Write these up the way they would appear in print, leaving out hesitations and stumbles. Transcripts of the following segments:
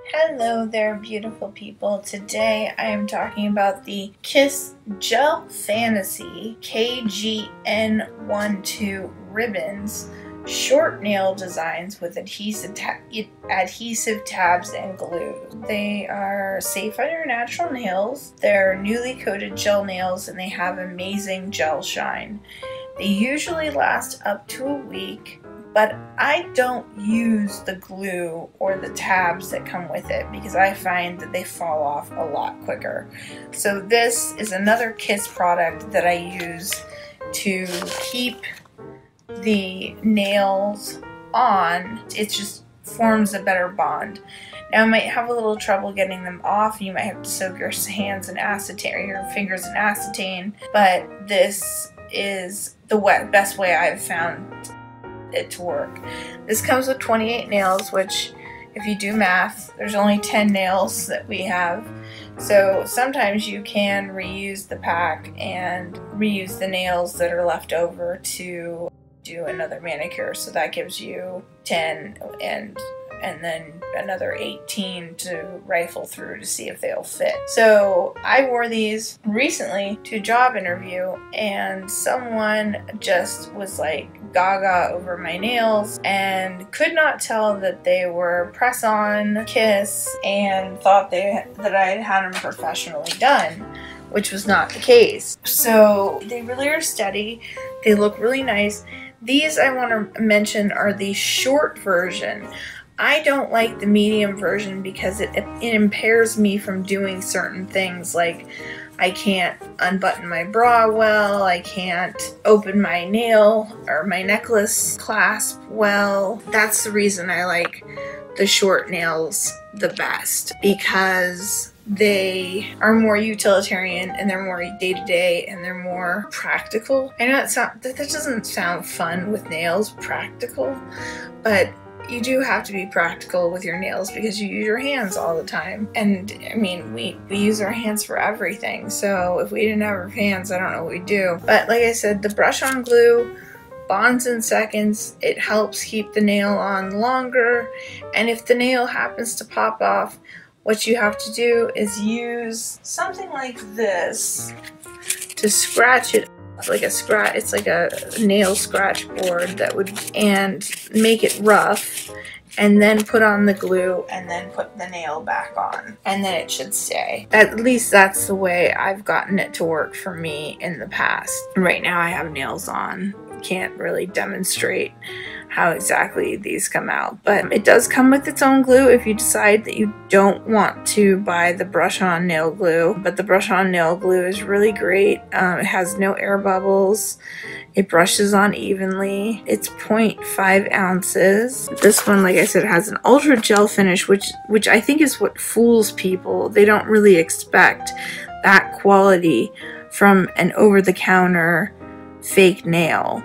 Hello there, beautiful people. Today I am talking about the Kiss Gel Fantasy KGN12 ribbons, short nail designs with adhesive tabs and glue. They are safe on your natural nails. They're newly coated gel nails and they have amazing gel shine. They usually last up to a week, but I don't use the glue or the tabs that come with it because I find that they fall off a lot quicker. So this is another Kiss product that I use to keep the nails on. It just forms a better bond. Now, you might have a little trouble getting them off. You might have to soak your hands in acetone or your fingers in acetone, but this is the best way I've found it to work. This comes with 28 nails, which if you do math, there's only 10 nails that we have. So sometimes you can reuse the pack and reuse the nails that are left over to do another manicure. So that gives you 10 and then another 18 to rifle through to see if they'll fit. So I wore these recently to a job interview and someone just was like gaga over my nails and could not tell that they were press-on Kiss and thought that I had had them professionally done, which was not the case. So they really are steady. They look really nice. These I want to mention are the short version. I don't like the medium version because it impairs me from doing certain things, like I can't unbutton my bra well, I can't open my nail or my necklace clasp well. That's the reason I like the short nails the best, because they are more utilitarian and they're more day-to-day and they're more practical. I know that doesn't sound fun with nails, practical, but you do have to be practical with your nails because you use your hands all the time. And I mean, we use our hands for everything. So if we didn't have our hands, I don't know what we'd do. But like I said, the brush-on glue bonds in seconds. It helps keep the nail on longer. And if the nail happens to pop off, what you have to do is use something like this to scratch it. It's like a nail scratch board and make it rough, and then put on the glue and then put the nail back on, and then it should stay. At least that's the way I've gotten it to work for me in the past. Right now I have nails on. Can't really demonstrate how exactly these come out, but it does come with its own glue if you decide that you don't want to buy the brush-on nail glue. But the brush-on nail glue is really great. It has no air bubbles. It brushes on evenly. It's 0.5 ounces. This one, like I said, has an ultra gel finish, which I think is what fools people. They don't really expect that quality from an over-the-counter fake nail.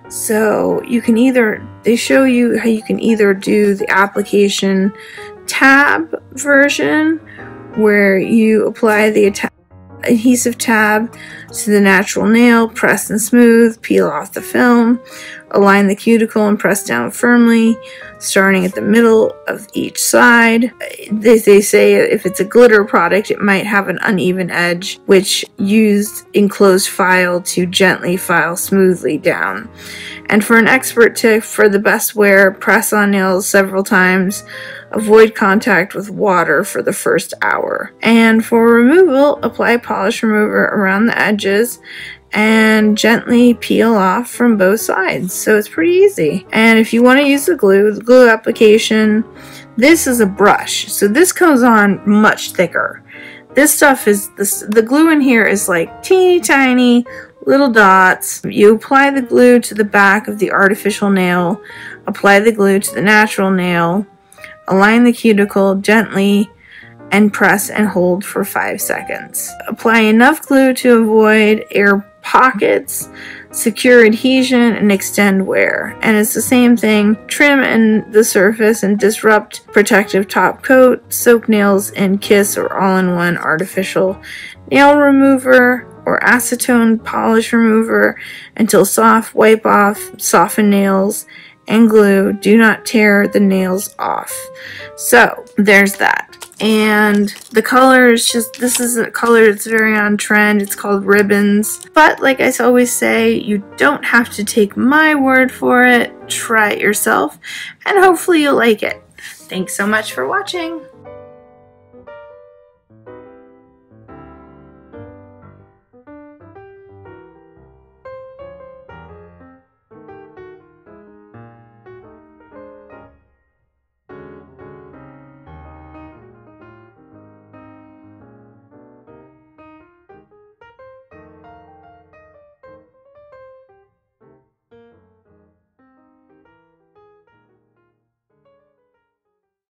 So you can they show you how you can either do the application tab version, where you apply the adhesive tab to the natural nail, press and smooth, peel off the film, align the cuticle and press down firmly, starting at the middle of each side. They say if it's a glitter product, it might have an uneven edge, which used enclosed file to gently file smoothly down. And for an expert tip for the best wear, press on nails several times. Avoid contact with water for the first hour. And for removal, apply polish remover around the edges and gently peel off from both sides. So it's pretty easy. And if you want to use the glue application, this is a brush. So this goes on much thicker. This stuff is, the glue in here is like teeny tiny little dots. You apply the glue to the back of the artificial nail, apply the glue to the natural nail, align the cuticle gently, and press and hold for 5 seconds. Apply enough glue to avoid air pockets, secure adhesion, and extend wear. And it's the same thing. Trim in the surface and disrupt protective top coat. Soak nails in Kiss or all-in-one artificial nail remover or acetone polish remover until soft. Wipe off, soften nails, and glue do not tear the nails off. So there's that. And the color is just, this is a color that's very on trend. It's called Ribbons. But like I always say, you don't have to take my word for it. Try it yourself, and hopefully you'll like it. Thanks so much for watching.